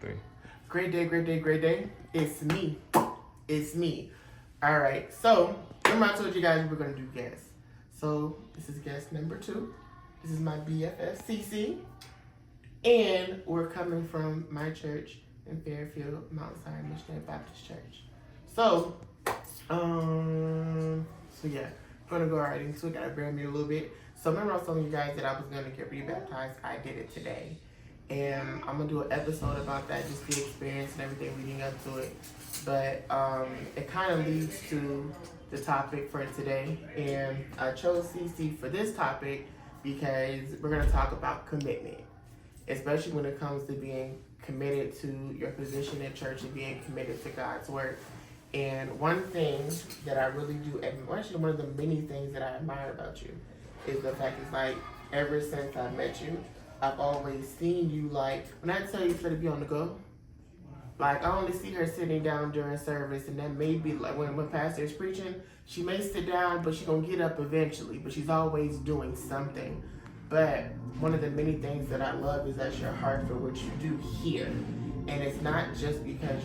Three. Great day, great day, great day. It's me. It's me. All right. So, remember I told you guys we're going to do guests. So, this is guest number 2. This is my BFF Cece. And we're coming from my church in Fairfield, Mount Zion Missionary Baptist Church. So yeah, I'm going to go right into it. Got to bear me a little bit. So, remember I was telling you guys that I was going to get rebaptized. I did it today. And I'm going to do an episode about that, just the experience and everything leading up to it. But it kind of leads to the topic for today. And I chose Cece for this topic because we're going to talk about commitment, especially when it comes to being committed to your position in church and being committed to God's work. And one thing that I really do, actually one of the many things that I admire about you is the fact is like, ever since I met you, I've always seen you, like, when I tell you to be on the go, like, I only see her sitting down during service, and then maybe, like, when pastor is preaching, she may sit down, but she's going to get up eventually, but she's always doing something. But one of the many things that I love is that your heart for what you do here. And it's not just because,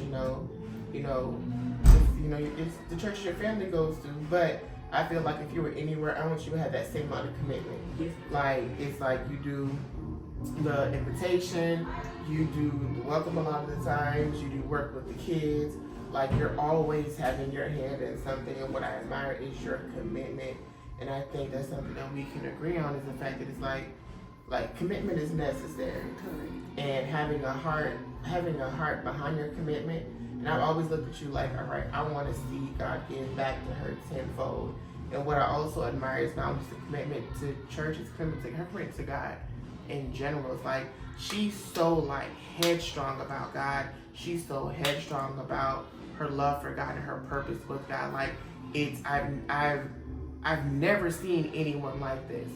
it's the church your family goes to, but I feel like if you were anywhere else, you would have that same amount of commitment. Like, it's like you do the invitation, you do the welcome a lot of the times, you do work with the kids, like you're always having your hand in something. And what I admire is your commitment. And I think that's something that we can agree on, is the fact that it's like commitment is necessary. And having a heart behind your commitment. And I've always looked at you like, all right, I want to see God give back to her tenfold. And what I also admire is not just the commitment to church, it's commitment to God in general. It's like she's so like headstrong about God. She's so headstrong about her love for God and her purpose with God. Like I've never seen anyone like this.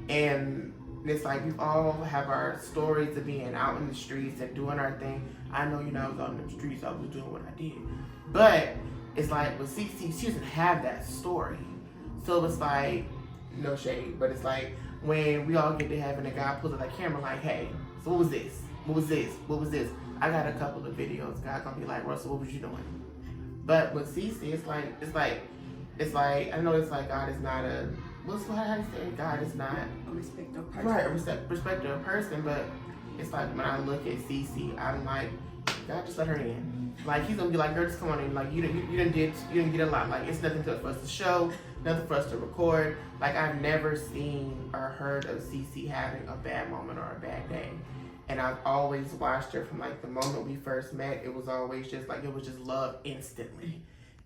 And it's like we all have our stories of being out in the streets and doing our thing. I know, I was out in the streets, I was doing what I did. But it's like with Cece, she doesn't have that story. So it's like, no shade, but it's like when we all get to heaven and God pulls out that camera like, hey, so what was this? What was this? What was this? I got a couple of videos. God gonna be like, Russell, what was you doing? But with Cece, it's like, I know it's like God is not a, how do you say God is not a respecter of person. Right, a respecter of person, but it's like when I look at Cece, I'm like, God, just let her in. Like, he's gonna be like, girl, just come on in. Like, you didn't get a lot. Like, it's nothing for us to show, nothing for us to record. Like, I've never seen or heard of Cece having a bad moment or a bad day. And I've always watched her from like the moment we first met. It was always just like, it was just love instantly.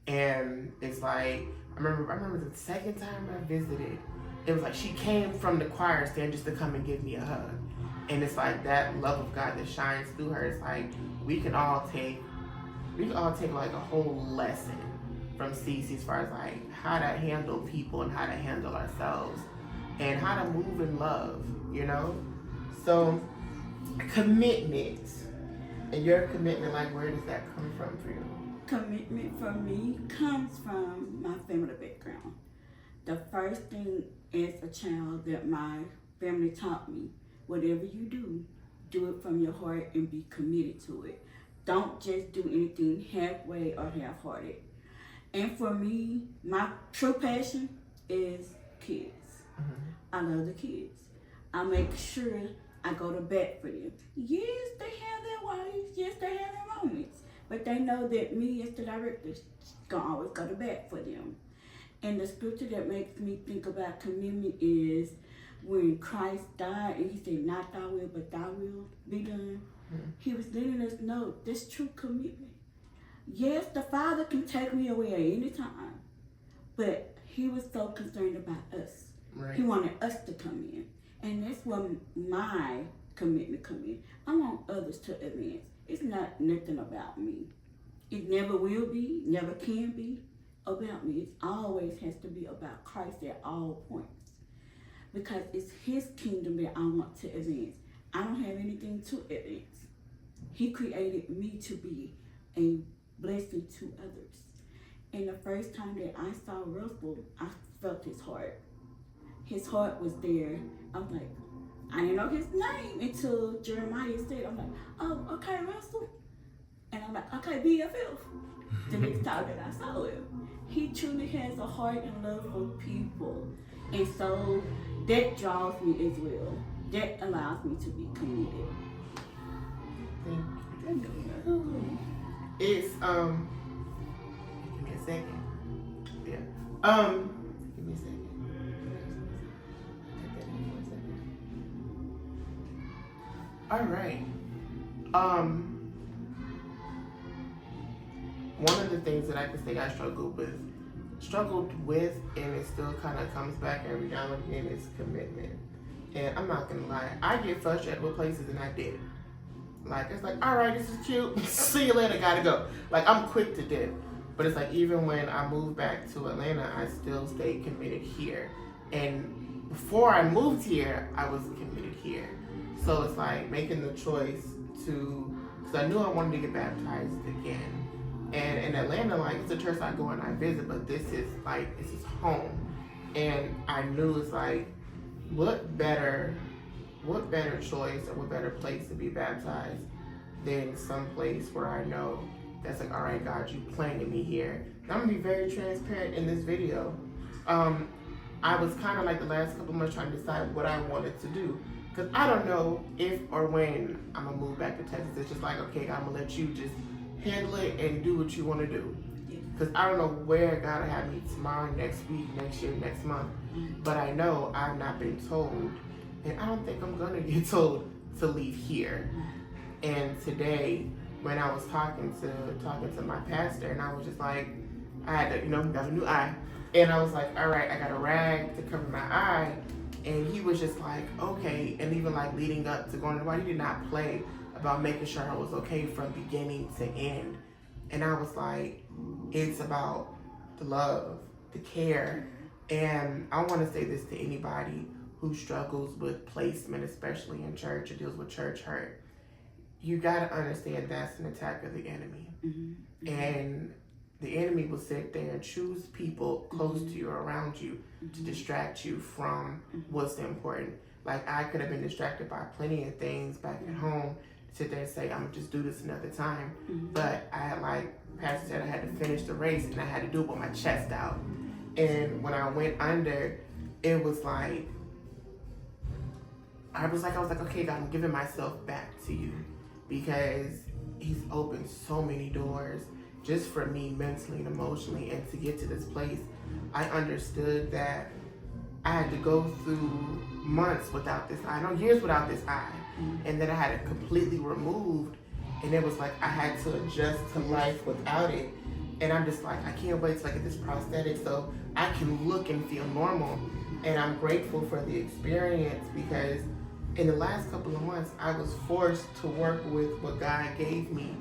And it's like, I remember the second time I visited, it was like she came from the choir stand just to come and give me a hug. And it's like that love of God that shines through her. It's like we can all take like a whole lesson from Cece as far as like how to handle people and how to handle ourselves and how to move in love, So commitment. And your commitment, like, where does that come from for you? Commitment for me comes from my family background. The first thing as a child that my family taught me, whatever you do it from your heart and be committed to it. Don't just do anything halfway or half-hearted. And for me, my true passion is kids. Mm-hmm. I love the kids. I make sure I go to bat for them. Yes, they have their ways. Yes, they have their moments. But they know that me as the director gonna always go to bat for them. And the scripture that makes me think about commitment is when Christ died and he said, not thy will, but thy will be done. Mm-hmm. He was letting us know this true commitment. Yes, the Father can take me away at any time, but he was so concerned about us. Right. He wanted us to come in. And that's where my commitment comes in. I want others to advance. It's not nothing about me. It never will be, never can be about me. It always has to be about Christ at all points. Because it's his kingdom that I want to advance. I don't have anything to advance. He created me to be a blessing to others. And the first time that I saw Russell, I felt his heart. His heart was there. I was like, I didn't know his name until Jeremiah said, I'm like, oh, okay, Russell. I'm like, okay, BFF. The next time that I saw him, he truly has a heart and love for people, and so that draws me as well. That allows me to be committed. Thank you. It's give me a second. Yeah. Give me a second. All right. One of the things that I can say I struggled with, and it still kind of comes back every now and again, is commitment. And I'm not gonna lie, I get frustrated with places, and I did. Like, it's like, all right, this is cute. See you later, gotta go. Like, I'm quick to dip. But it's like, even when I moved back to Atlanta, I still stayed committed here. And before I moved here, I was committed here. So it's like making the choice to, because I knew I wanted to get baptized again. And in Atlanta, like, it's a church I go and I visit, but this is home. And I knew it's like, what better choice or what better place to be baptized than some place where I know that's like, all right, God, you planted me here. And I'm gonna be very transparent in this video. I was kind of like the last couple months trying to decide what I wanted to do, because I don't know if or when I'm gonna move back to Texas. It's just like, okay, I'm gonna let you just handle it and do what you want to do, because I don't know where God will have me tomorrow, next week, next year, next month. But I know I've not been told, and I don't think I'm gonna get told to leave here. And today, when I was talking to my pastor, and I was just like, I had to, got a new eye, and I was like, all right, I got a rag to cover my eye, and he was just like, okay. And even like leading up to going to why he did not play about making sure I was okay from beginning to end. And I was like, it's about the love, the care. And I want to say this to anybody who struggles with placement, especially in church, or deals with church hurt. You got to understand that's an attack of the enemy. Mm-hmm. And the enemy will sit there and choose people close to you or around you to distract you from what's important. Like, I could have been distracted by plenty of things back at home, sit there and say, I'm gonna just do this another time. But I had, like Pastor said, I had to finish the race, and I had to do it with my chest out. And when I went under, it was like, I was like, okay, God, I'm giving myself back to you, because he's opened so many doors just for me mentally and emotionally. And to get to this place, I understood that I had to go through months without this eye, no, years without this eye. And then I had it completely removed, and it was like I had to adjust to life without it. And I'm just like, I can't wait till I get this prosthetic so I can look and feel normal. And I'm grateful for the experience, because in the last couple of months, I was forced to work with what God gave me,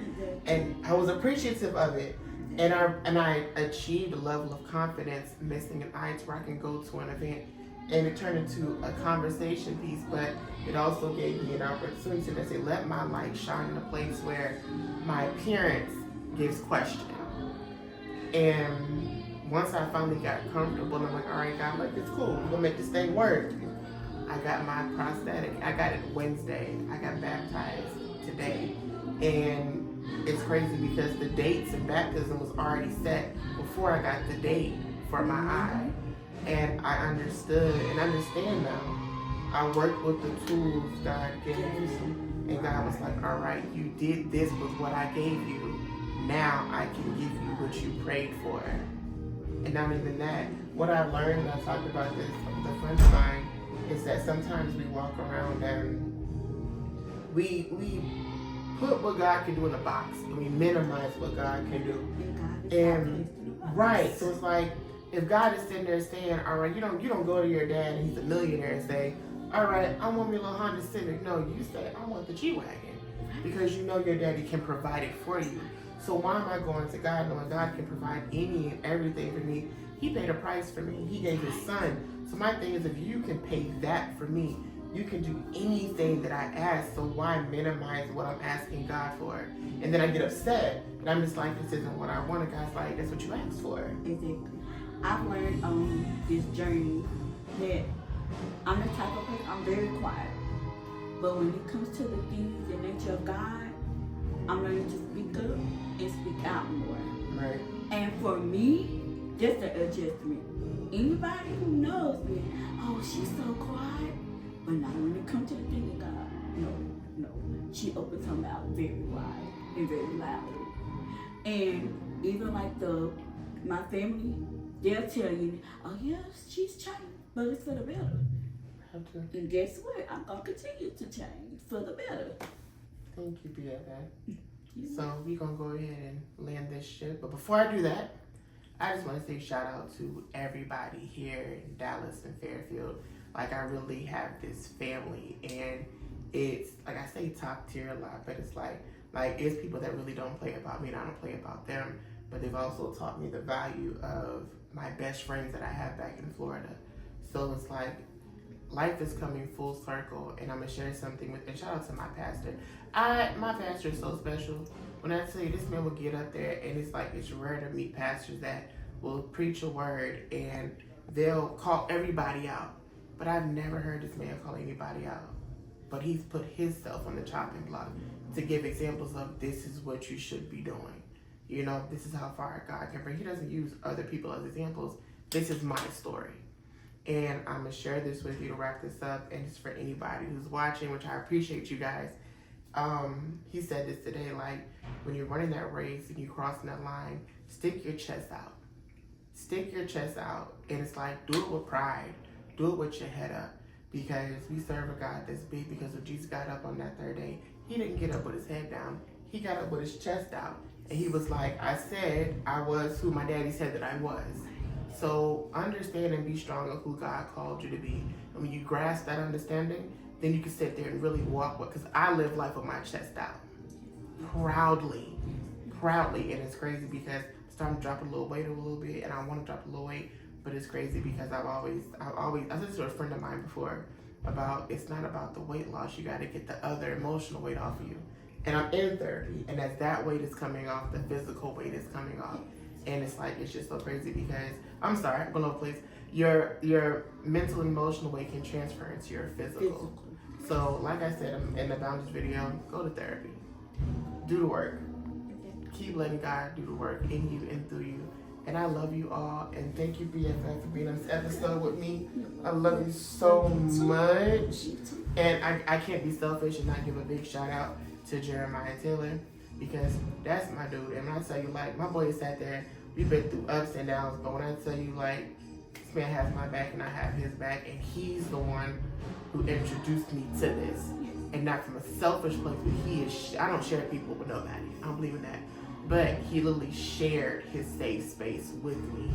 and I was appreciative of it. And I achieved a level of confidence missing an eye to where I can go to an event, and it turned into a conversation piece. But it also gave me an opportunity to say, let my light shine in a place where my appearance gives question. And once I finally got comfortable, I'm like, all right, God, like, it's cool. We're gonna make this thing work. I got my prosthetic. I got it Wednesday. I got baptized today. And it's crazy because the dates and baptism was already set before I got the date for my eye. And I understood and understand now. I worked with the tools God gave me. And God was like, all right, you did this with what I gave you. Now I can give you what you prayed for. And not even that. What I learned, and I talked about this with a friend of mine, is that sometimes we walk around and we put what God can do in a box, and we minimize what God can do. And right, so it's like, if God is sitting there saying, all right, you don't go to your dad and he's a millionaire and say, all right, I want me a little Honda Civic. No, you say, I want the G-Wagon, because you know your daddy can provide it for you. So why am I going to God knowing God can provide any and everything for me? He paid a price for me. He gave his son. So my thing is, if you can pay that for me, you can do anything that I ask. So why minimize what I'm asking God for? And then I get upset, and I'm just like, this isn't what I wanted. God's like, that's what you asked for. Exactly. I've learned on this journey that I'm the type of person, I'm very quiet. But when it comes to the things, the nature of God, I'm learning to speak up and speak out more. Right. And for me, just an adjustment. Anybody who knows me, oh, she's so quiet, but not when it comes to the thing of God. No. She opens her mouth very wide and very loud. And even like my family, they'll tell you, oh yeah, she's changed, but it's for the better. And guess what? I'm gonna continue to change for the better. Thank you, BFF. So we're gonna go ahead and land this ship. But before I do that, I just want to say shout out to everybody here in Dallas and Fairfield. Like, I really have this family, and it's like I say top tier a lot, but it's like it's people that really don't play about me and I don't play about them. But they've also taught me the value of my best friends that I have back in Florida. So it's like life is coming full circle, and I'm gonna share something with. And shout out to my pastor. My pastor is so special. When I tell you, this man will get up there, and it's like it's rare to meet pastors that will preach a word and they'll call everybody out. But I've never heard this man call anybody out. But he's put himself on the chopping block to give examples of this is what you should be doing. You know, this is how far God can bring. He doesn't use other people as examples. This is my story. And I'm going to share this with you to wrap this up. And it's for anybody who's watching, which I appreciate you guys. He said this today, like, when you're running that race and you're crossing that line, stick your chest out. Stick your chest out. And it's like, do it with pride. Do it with your head up. Because we serve a God that's big. Because when Jesus got up on that third day, he didn't get up with his head down. He got up with his chest out. And he was like, I said I was who my daddy said that I was. So understand and be strong of who God called you to be. And when you grasp that understanding, then you can sit there and really walk with. Because I live life with my chest out. Proudly. And it's crazy because I'm starting to drop a little weight a little bit. And I want to drop a little weight. But it's crazy because I said to a friend of mine before about it's not about the weight loss. You got to get the other emotional weight off of you. And I'm in 30, and as that weight is coming off, the physical weight is coming off. And it's like, it's just so crazy because, I'm sorry, I'm going over place. Your mental and emotional weight can transfer into your physical. So, like I said in the boundaries video, go to therapy. Do the work. Keep letting God do the work in you and through you. And I love you all. And thank you, BFF, for being on this episode with me. I love you so much. And I can't be selfish and not give a big shout out to Jeremiah Taylor, because that's my dude. And when I tell you, like, my boy sat there, we've been through ups and downs, but when I tell you, like, this man has my back and I have his back, and he's the one who introduced me to this. And not from a selfish place, but he is, I don't share people with nobody. I don't believe in that. But he literally shared his safe space with me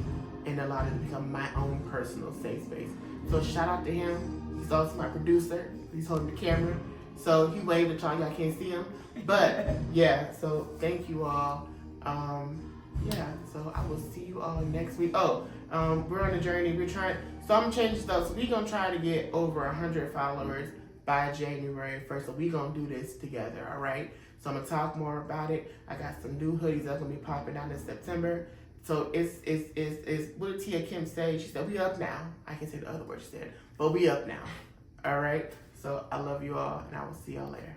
and allowed it to become my own personal safe space. So shout out to him. He's also my producer. He's holding the camera. So he waved at y'all. Y'all can't see him. But yeah, so thank you all. So I will see you all next week. We're on a journey. So I'm changing stuff. So we're going to try to get over 100 followers by January 1st. So we're going to do this together, all right? So I'm going to talk more about it. I got some new hoodies that's going to be popping out in September. So it's what did Tia Kim say? She said, we up now. I can say the other word she said, but we up now. All right? So I love you all, and I will see y'all later.